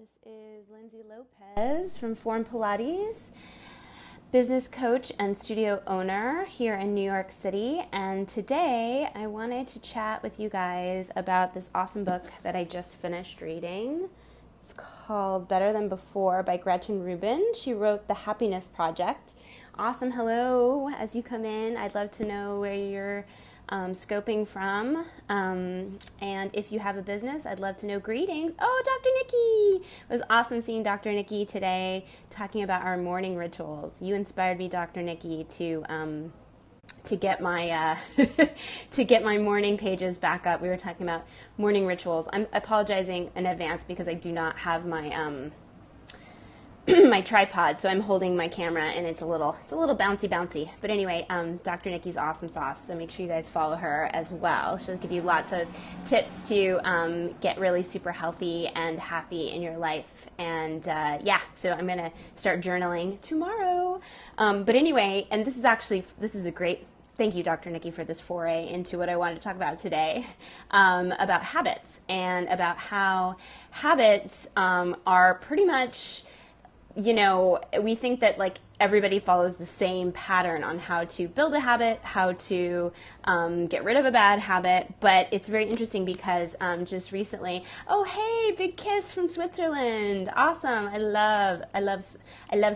This is Lindsay Lopez from Form Pilates, business coach and studio owner here in New York City. And today I wanted to chat with you guys about this awesome book that I just finished reading. It's called Better Than Before by Gretchen Rubin. She wrote The Happiness Project. Awesome. Hello. As you come in, I'd love to know where you're scoping from, and if you have a business, I'd love to know. Greetings. Oh, Dr. Nikki! It was awesome seeing Dr. Nikki today talking about our morning rituals. You inspired me, Dr. Nikki, to get my to get my morning pages back up. We were talking about morning rituals. I'm apologizing in advance because I do not have my my tripod, so I'm holding my camera and it's a little bouncy. But anyway, Dr. Nikki's awesome sauce, so make sure you guys follow her as well. She'll give you lots of tips to get really super healthy and happy in your life. And yeah, so I'm gonna start journaling tomorrow. But anyway, and this is a great. Thank you, Dr. Nikki, for this foray into what I wanted to talk about today, about habits and about how habits are pretty much. You know, we think that like everybody follows the same pattern on how to build a habit, how to get rid of a bad habit, but it's very interesting because just recently, oh hey, big kiss from Switzerland, awesome! I love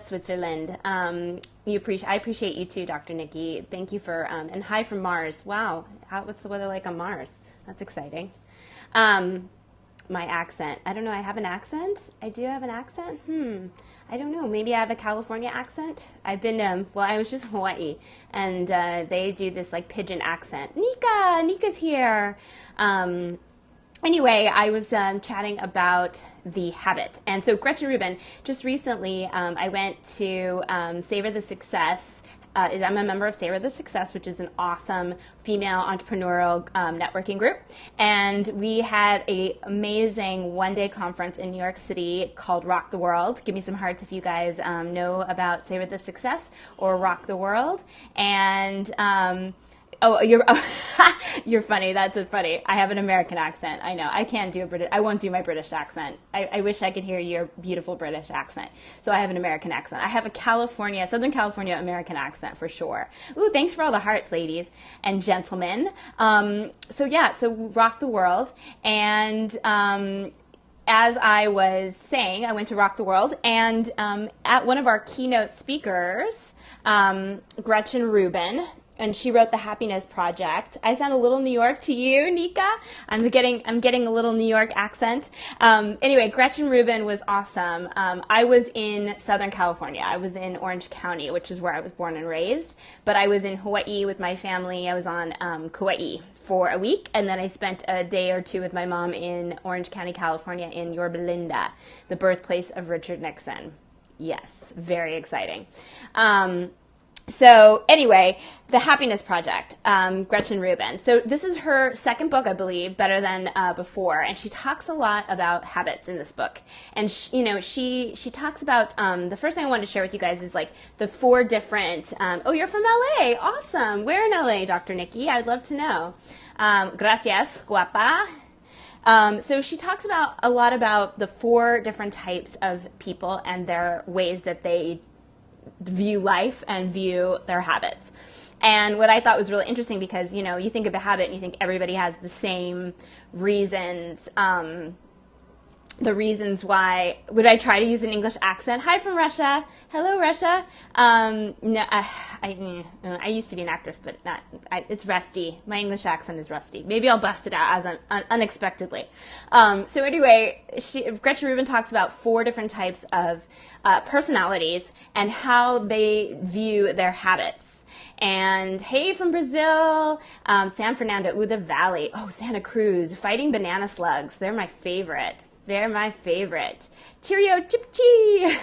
Switzerland. I appreciate you too, Dr. Nikki. Thank you for and hi from Mars. Wow, what's the weather like on Mars? That's exciting. My accent. I don't know. I have an accent. I do have an accent. I don't know. Maybe I have a California accent. I've been, I was just in Hawaii, and they do this like pigeon accent. Nika's here. Anyway, I was chatting about the habit. And so Gretchen Rubin, just recently, I went to Savor the Success. I'm a member of Savor the Success, which is an awesome female entrepreneurial networking group. And we had an amazing one-day conference in New York City called Rock the World. Give me some hearts if you guys know about Savor the Success or Rock the World. And oh, you're funny. That's so funny. I have an American accent. I know. I can't do I won't do my British accent. I wish I could hear your beautiful British accent. So I have an American accent. I have a Southern California American accent for sure. Ooh, thanks for all the hearts, ladies and gentlemen. So Rock the World. And as I was saying, I went to Rock the World, and at one of our keynote speakers, Gretchen Rubin, and she wrote The Happiness Project. I sound a little New York to you, Nika. I'm getting a little New York accent. Anyway, Gretchen Rubin was awesome. I was in Southern California. I was in Orange County, which is where I was born and raised. But I was in Hawaii with my family. I was on Kauai for a week, and then I spent a day or two with my mom in Orange County, California, in Yorba Linda, the birthplace of Richard Nixon. Yes, very exciting. So anyway, The Happiness Project, Gretchen Rubin. So this is her second book, I believe, Better Than Before, and she talks a lot about habits in this book. And she talks about the first thing I wanted to share with you guys is like the four different. Oh, you're from LA, awesome. Where in LA, Dr. Nikki? I'd love to know. Gracias, guapa. So she talks a lot about the four different types of people and their ways that they view life and view their habits. And what I thought was really interesting, because you think of a habit and you think everybody has the same reasons, the reasons why. Would I try to use an English accent? Hi from Russia. Hello, Russia. No, I used to be an actress, but it's rusty. My English accent is rusty. Maybe I'll bust it out as unexpectedly. So anyway, Gretchen Rubin talks about four different types of personalities and how they view their habits. And hey, from Brazil, San Fernando, the Valley. Oh, Santa Cruz, fighting banana slugs. They're my favorite. Cheerio, chip-chee.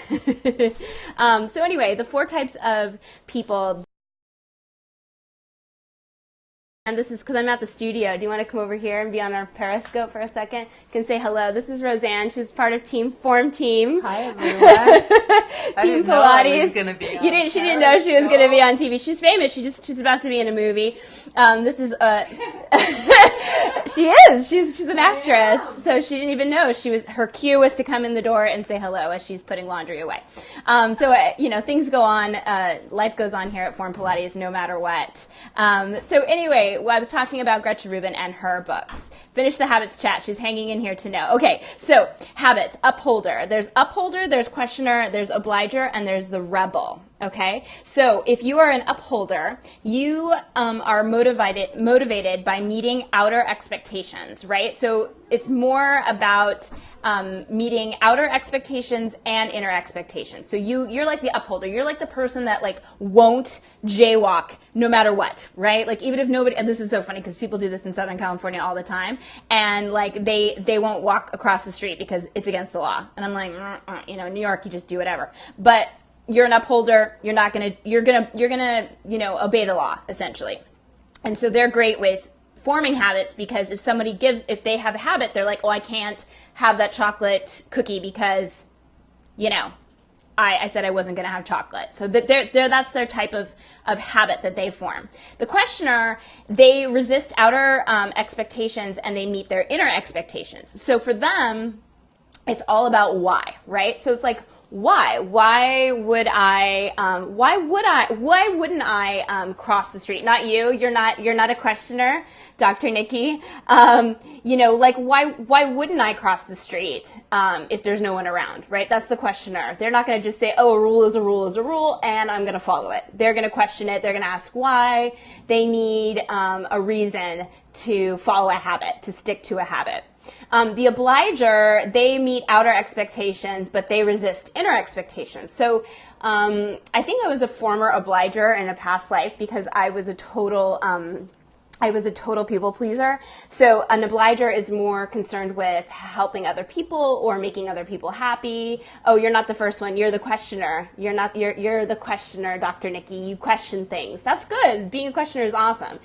So anyway, the four types of people. And this is because I'm at the studio. Do you want to come over here and be on our Periscope for a second? You can say hello. This is Roseanne. She's part of Form Team. Hi, everyone. Team Pilates. She didn't know she was going to be on TV. She's famous. She's about to be in a movie. This is She is. She's an actress, so she didn't even know. Her cue was to come in the door and say hello as she's putting laundry away. Things go on. Life goes on here at Form Pilates no matter what. So anyway, I was talking about Gretchen Rubin and her books. Finish the habits chat. She's hanging in here to know. Okay, so habits, upholder. There's upholder, there's questioner, there's obliger, and there's the rebel. Okay, so if you are an upholder, you are motivated by meeting outer expectations, right? So it's more about meeting outer expectations and inner expectations. So you're like the upholder. You're like the person that like won't jaywalk no matter what, right? Like even if nobody, and this is so funny because people do this in Southern California all the time, and like they won't walk across the street because it's against the law. And I'm like, New York, you just do whatever. But you're an upholder. You're gonna obey the law essentially. And so they're great with forming habits because if they have a habit, they're like, oh, I can't have that chocolate cookie because, I said I wasn't going to have chocolate. So that's their type of habit that they form. The questioner, they resist outer expectations and they meet their inner expectations. So for them, it's all about why, right? So it's like, why? Why wouldn't I cross the street? Not you. You're not a questioner, Dr. Nikki. Why wouldn't I cross the street if there's no one around, right? That's the questioner. They're not going to just say, oh, a rule is a rule is a rule, and I'm going to follow it. They're going to question it. They're going to ask why. They need a reason to follow a habit, to stick to a habit. The obliger, they meet outer expectations, but they resist inner expectations. So I think I was a former obliger in a past life because I was a total people pleaser. So an obliger is more concerned with helping other people or making other people happy. Oh, you're not the first one. You're the questioner. You're the questioner, Dr. Nikki. You question things. That's good. Being a questioner is awesome.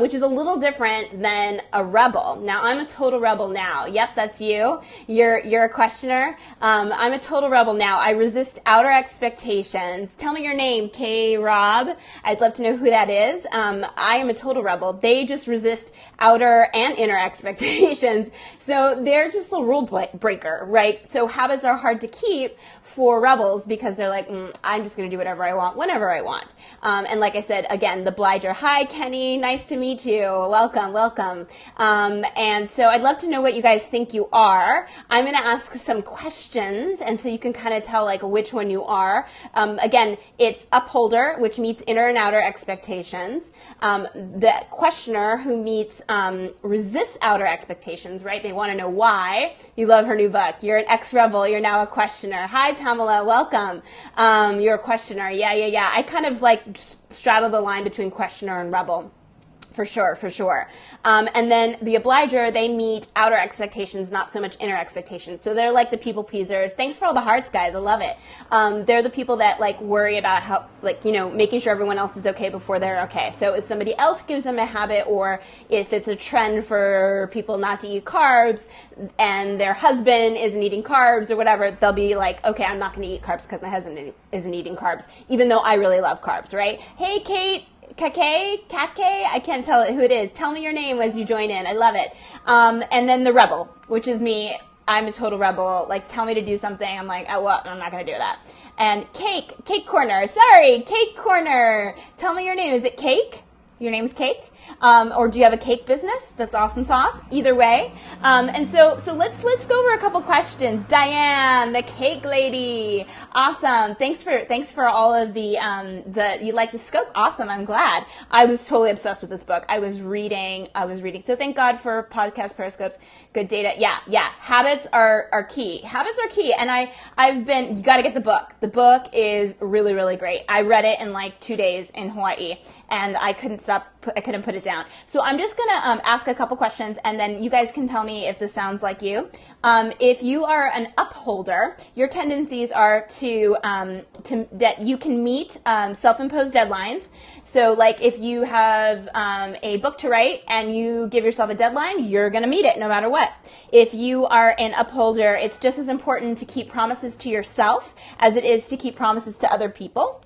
Which is a little different than a rebel. Now, I'm a total rebel now. Yep, that's you. You're a questioner. I'm a total rebel now. I resist outer expectations. Tell me your name, K. Rob. I'd love to know who that is. I am a total rebel. They just resist outer and inner expectations. So they're just a rule breaker, right? So habits are hard to keep for rebels because they're like, I'm just going to do whatever I want, whenever I want. And like I said, again, the obliger, hi, Kenny, nice to meet you. Welcome. And so I'd love to know what you guys think you are. I'm going to ask some questions, and so you can kind of tell like which one you are. Again, it's upholder, which meets inner and outer expectations. The questioner who meets resists outer expectations, right? They want to know why. You love her new book. You're an ex-rebel. You're now a questioner. Hi, Pamela. Welcome. You're a questioner. Yeah. I kind of like straddle the line between questioner and rebel. For sure. And then the obliger, they meet outer expectations, not so much inner expectations. So they're like the people pleasers. Thanks for all the hearts, guys. I love it. They're the people that like worry about how, making sure everyone else is okay before they're okay. So if somebody else gives them a habit, or if it's a trend for people not to eat carbs and their husband isn't eating carbs or whatever, they'll be like, okay, I'm not going to eat carbs because my husband isn't eating carbs, even though I really love carbs, right? Hey, Kate. Kake, I can't tell who it is. Tell me your name as you join in. I love it. And then the rebel, which is me. I'm a total rebel. Like, tell me to do something. I'm like, oh, well, I'm not going to do that. And Cake Corner. Sorry, Cake Corner. Tell me your name. Is it Cake? Your name's Cake? Or do you have a cake business? That's awesome sauce. Either way. And so let's go over a couple questions. Diane, the cake lady. Awesome. Thanks for all of the you like the scope? Awesome. I'm glad. I was totally obsessed with this book. I was reading. So thank God for podcast periscopes. Good data. Yeah. Habits are key. Habits are key. And you got to get the book. The book is really, really great. I read it in like 2 days in Hawaii, and I couldn't put it down. So I'm just going to ask a couple questions, and then you guys can tell me if this sounds like you. If you are an upholder, your tendencies are to that you can meet self-imposed deadlines. So like if you have a book to write and you give yourself a deadline, you're going to meet it no matter what. If you are an upholder, it's just as important to keep promises to yourself as it is to keep promises to other people.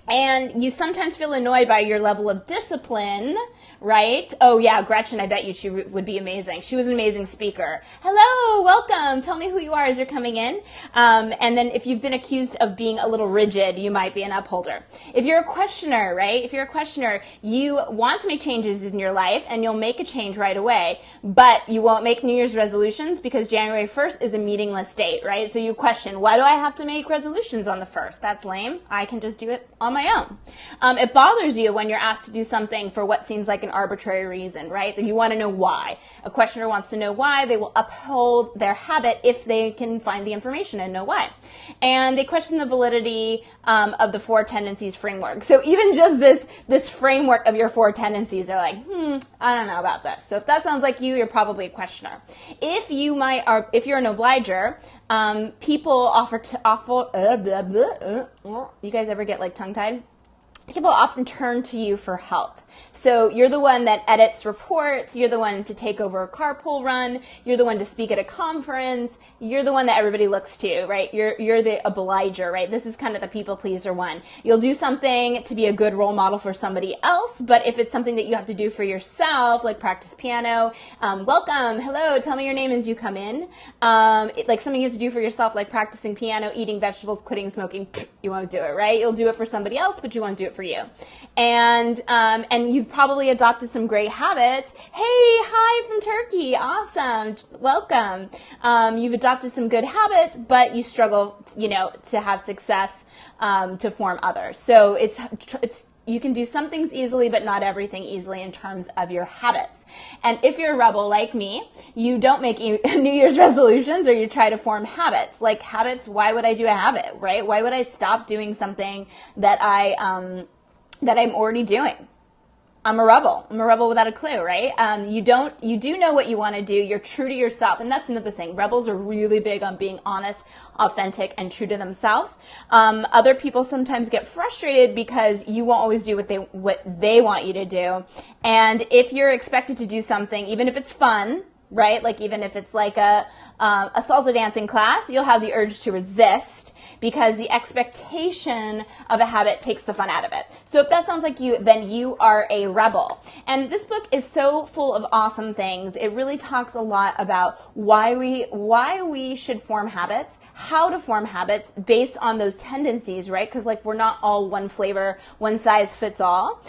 And you sometimes feel annoyed by your level of discipline, right? Oh yeah, Gretchen, I bet you she would be amazing. She was an amazing speaker. Hello, welcome. Tell me who you are as you're coming in. And then if you've been accused of being a little rigid, you might be an upholder. If you're a questioner, right? If you're a questioner, you want to make changes in your life and you'll make a change right away, but you won't make New Year's resolutions because January 1st is a meaningless date, right? So you question, why do I have to make resolutions on the 1st? That's lame. I can just do it on my own. It bothers you when you're asked to do something for what seems like an arbitrary reason, right? That you want to know why. A questioner wants to know why. They will uphold their habit if they can find the information and know why. And they question the validity of the 4 tendencies framework. So even just this framework of your 4 tendencies, they're like, I don't know about this. So if that sounds like you, you're probably a questioner. If you're an obliger, people you guys ever get like tongue-tied? People often turn to you for help. So you're the one that edits reports, you're the one to take over a carpool run, you're the one to speak at a conference, you're the one that everybody looks to, right? You're the obliger, right? This is kind of the people pleaser one. You'll do something to be a good role model for somebody else, but if it's something that you have to do for yourself, like practice piano, welcome, hello, tell me your name as you come in, like something you have to do for yourself, like practicing piano, eating vegetables, quitting smoking, you won't do it, right? You'll do it for somebody else, but you won't do it for you. And you've probably adopted some great habits. Hey, hi from Turkey. Awesome. Welcome. You've adopted some good habits, but you struggle, to have success, to form others. So you can do some things easily, but not everything easily in terms of your habits. And if you're a rebel like me, you don't make New Year's resolutions or you try to form habits. Like habits, why would I do a habit, right? Why would I stop doing something that I'm already doing? I'm a rebel. I'm a rebel without a clue, right? You do know what you want to do. You're true to yourself. And that's another thing. Rebels are really big on being honest, authentic, and true to themselves. Other people sometimes get frustrated because you won't always do what they want you to do. And if you're expected to do something, even if it's fun, right? Like even if it's like a salsa dancing class, you'll have the urge to resist, because the expectation of a habit takes the fun out of it. So if that sounds like you, then you are a rebel. And this book is so full of awesome things. It really talks a lot about why we should form habits, how to form habits based on those tendencies, right? Because like we're not all one flavor, one size fits all.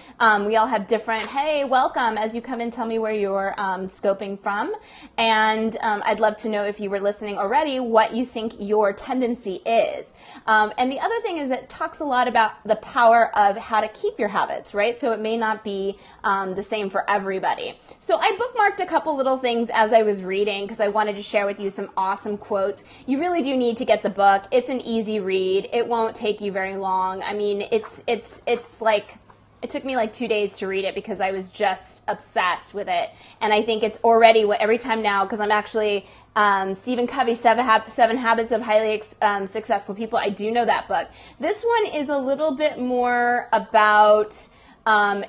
We all have different, hey, welcome. As you come in, tell me where you're scoping from. And I'd love to know, if you were listening already, what you think your tendency is. And the other thing is it talks a lot about the power of how to keep your habits, right? So it may not be the same for everybody. So I bookmarked a couple little things as I was reading because I wanted to share with you some awesome quotes. You really do need to get the book. It's an easy read. It won't take you very long. I mean, it's like, it took me like 2 days to read it because I was just obsessed with it. And I think it's already, every time now, because I'm actually Stephen Covey's 7 Habits of Highly Successful People. I do know that book. This one is a little bit more about,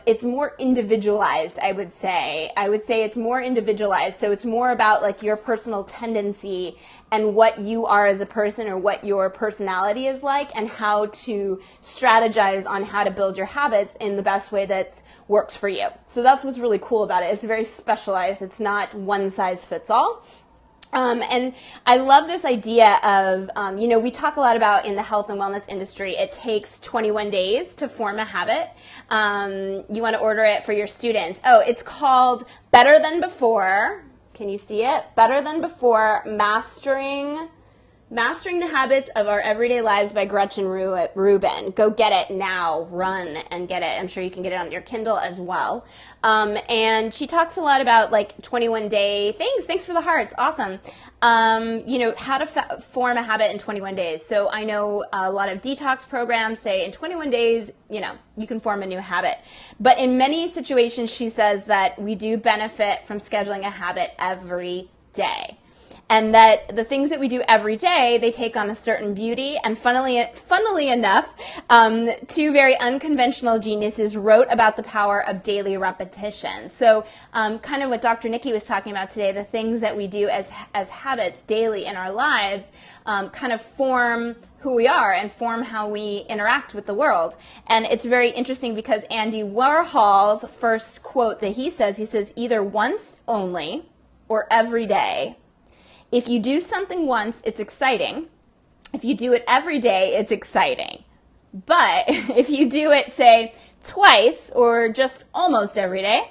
it's more individualized, I would say. I would say it's more individualized. So it's more about like your personal tendency and what you are as a person, or what your personality is like, and how to strategize on how to build your habits in the best way that works for you. So that's what's really cool about it. It's very specialized. It's not one size fits all. And I love this idea of, we talk a lot about in the health and wellness industry, it takes 21 days to form a habit. You want to order it for your students. Oh, it's called Better Than Before. Can you see it? Better Than Before, Mastering the Habits of Our Everyday Lives by Gretchen Rubin. Go get it now. Run and get it. I'm sure you can get it on your Kindle as well. And she talks a lot about like 21-day things. Thanks for the hearts. Awesome. How to form a habit in 21 days. So I know a lot of detox programs say in 21 days, you can form a new habit. But in many situations, she says that we do benefit from scheduling a habit every day. and that the things that we do every day, they take on a certain beauty. And funnily enough, two very unconventional geniuses wrote about the power of daily repetition. So kind of what Dr. Nikki was talking about today, the things that we do as habits daily in our lives kind of form who we are and form how we interact with the world. And it's very interesting because Andy Warhol's first quote that he says either once only or every day. If you do something once, it's exciting. If you do it every day, it's exciting. But if you do it, say, twice or just almost every day,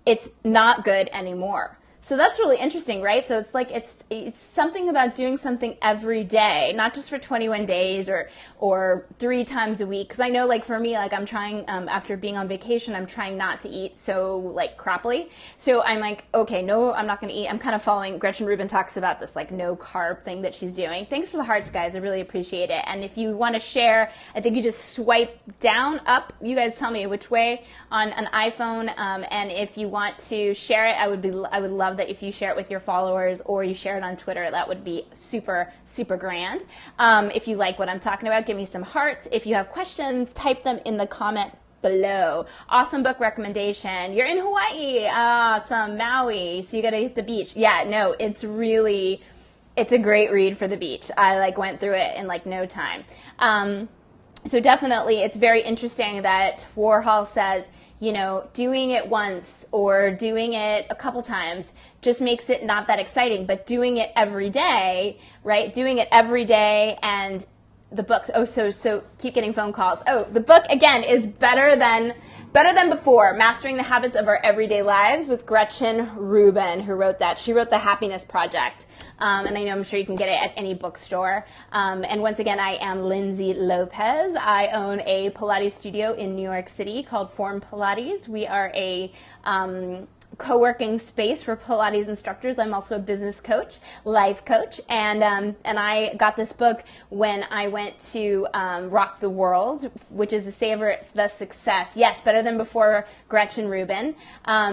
it's not good anymore. So that's really interesting, right? So it's like it's something about doing something every day, not just for 21 days or 3 times a week. Because I know, like for me, like I'm trying after being on vacation, I'm trying not to eat so like crappily. So I'm like, okay, no, I'm not going to eat. I'm kind of following Gretchen Rubin talks about this like no carb thing that she's doing. Thanks for the hearts, guys. I really appreciate it. And if you want to share, I think you just swipe down, up. You guys tell me which way on an iPhone. And if you want to share it, I would love that if you share it with your followers or you share it on Twitter. That would be super, super grand. If you like what I'm talking about, give me some hearts. If you have questions, type them in the comment below. Awesome book recommendation. You're in Hawaii. Awesome. Maui. So you got to hit the beach. Yeah, no, it's a great read for the beach. I like went through it in like no time. So definitely it's very interesting that Warhol says, you know, doing it once or doing it a couple times just makes it not that exciting, but doing it every day, right? Doing it every day. And the book, so keep getting phone calls. Oh, the book again is better than before, Mastering the Habits of Our Everyday Lives with Gretchen Rubin, who wrote that. She wrote The Happiness Project. And I know I'm sure you can get it at any bookstore. And once again, I am Lindsay Lopez. I own a Pilates studio in New York City called Form Pilates. We are a co-working space for Pilates instructors. I'm also a business coach, life coach, and I got this book when I went to Rock the World, which is a Savor the Success. Yes, Better Than Before, Gretchen Rubin,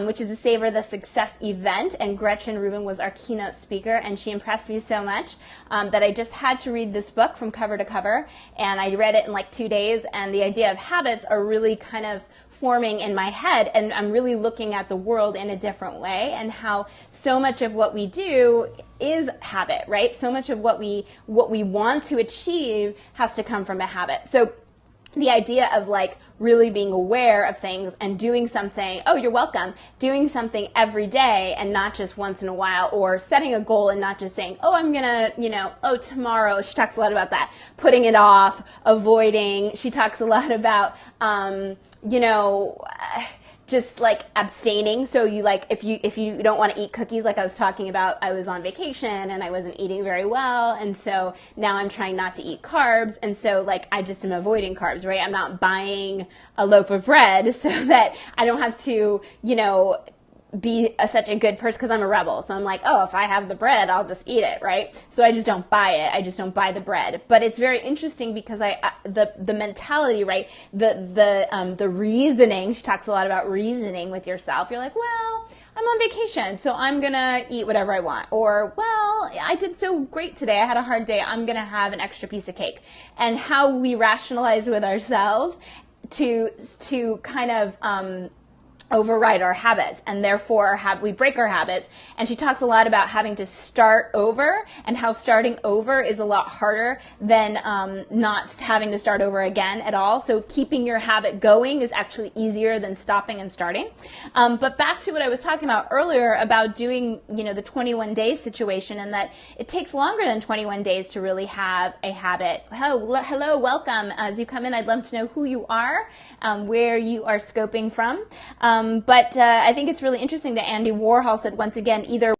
which is a Savor the Success event, and Gretchen Rubin was our keynote speaker, and she impressed me so much that I just had to read this book from cover to cover, and I read it in like 2 days, and the idea of habits are really kind of forming in my head, and I'm really looking at the world in a different way, and how so much of what we do is habit, right? So much of what we want to achieve has to come from a habit. So the idea of like really being aware of things and doing something, oh, you're welcome, doing something every day and not just once in a while, or setting a goal and not just saying, oh, I'm gonna, tomorrow. She talks a lot about that, putting it off, avoiding. She talks a lot about, just like abstaining. So you like, if you don't want to eat cookies, like I was talking about, I was on vacation and I wasn't eating very well. And so now I'm trying not to eat carbs. And so like, I just am avoiding carbs, right? I'm not buying a loaf of bread so that I don't have to, be such a good person, because I'm a rebel. So I'm like, oh, if I have the bread, I'll just eat it, right? So I just don't buy it. I just don't buy the bread. But it's very interesting because the mentality, right? The reasoning. She talks a lot about reasoning with yourself. You're like, well, I'm on vacation, so I'm gonna eat whatever I want. Or, well, I did so great today. I had a hard day. I'm gonna have an extra piece of cake. And how we rationalize with ourselves to kind of override our habits, and therefore we break our habits. And she talks a lot about having to start over, and how starting over is a lot harder than not having to start over again at all. So keeping your habit going is actually easier than stopping and starting. But back to what I was talking about earlier about doing, the 21 days situation, and that it takes longer than 21 days to really have a habit. Hello, welcome. As you come in, I'd love to know who you are, where you are scoping from. But I think it's really interesting that Andy Warhol said, once again, either